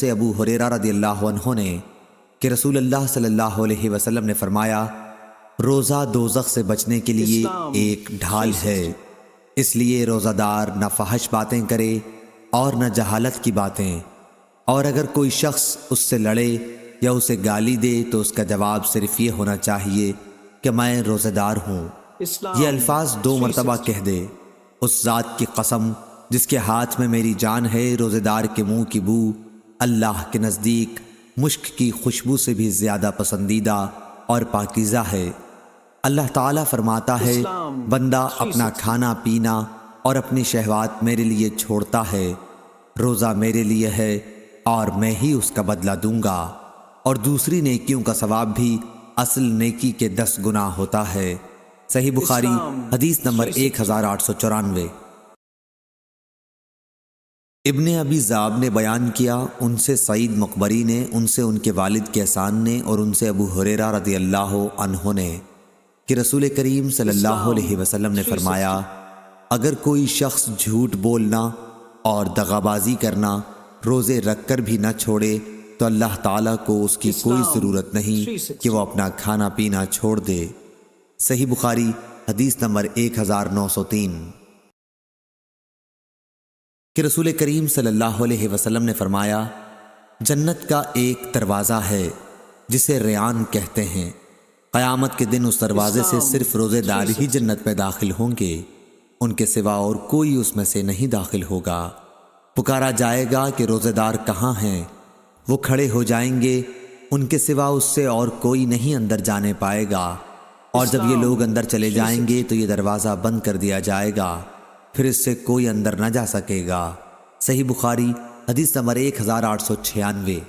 سے ابو ہریرہ رضی اللہ عنہ نے کہ رسول اللہ صلی اللہ علیہ وسلم نے فرمایا، روزہ دوزخ سے بچنے کے لیے ایک ڈھال ہے، اس لیے روزہ دار نہ فحش باتیں کرے اور نہ جہالت کی باتیں، اور اگر کوئی شخص اس سے لڑے یا اسے گالی دے تو اس کا جواب صرف یہ ہونا چاہیے کہ میں روزہ دار ہوں۔ یہ الفاظ 2 مرتبہ کہہ دے، اس ذات کی قسم جس کے ہاتھ میں میری جان ہے، روزہ دار کے منہ کی بو اللہ کے نزدیک مشک کی خوشبو سے بھی زیادہ پسندیدہ اور پاکیزہ ہے۔ اللہ تعالیٰ فرماتا ہے، بندہ اپنا کھانا پینا اور اپنی شہوات میرے لیے چھوڑتا ہے، روزہ میرے لیے ہے اور میں ہی اس کا بدلہ دوں گا، اور دوسری نیکیوں کا ثواب بھی اصل نیکی کے 10 گنا ہوتا ہے۔ صحیح بخاری حدیث نمبر 1894۔ ابن ابی ذئب نے بیان کیا، ان سے سعید مقبری نے، ان سے ان کے والد کیسان نے، اور ان سے ابو ہریرہ رضی اللہ عنہ نے کہ رسول کریم صلی اللہ علیہ وسلم نے فرمایا، اگر کوئی شخص جھوٹ بولنا اور دغابازی کرنا روزے رکھ کر بھی نہ چھوڑے تو اللہ تعالیٰ کو اس کی کوئی ضرورت نہیں کہ وہ اپنا کھانا پینا چھوڑ دے۔ صحیح بخاری حدیث نمبر 1903۔ کہ رسول کریم صلی اللہ علیہ وسلم نے فرمایا، جنت کا ایک دروازہ ہے جسے ریان کہتے ہیں، قیامت کے دن اس دروازے سے صرف روزے دار ہی جنت میں داخل ہوں گے، ان کے سوا اور کوئی اس میں سے نہیں داخل ہوگا۔ پکارا جائے گا کہ روزے دار کہاں ہیں؟ وہ کھڑے ہو جائیں گے، ان کے سوا اس سے اور کوئی نہیں اندر جانے پائے گا، اور جب یہ لوگ اندر چلے جائیں گے تو یہ دروازہ بند کر دیا جائے گا، پھر اس سے کوئی اندر نہ جا سکے گا۔ صحیح بخاری حدیث نمبر 1896۔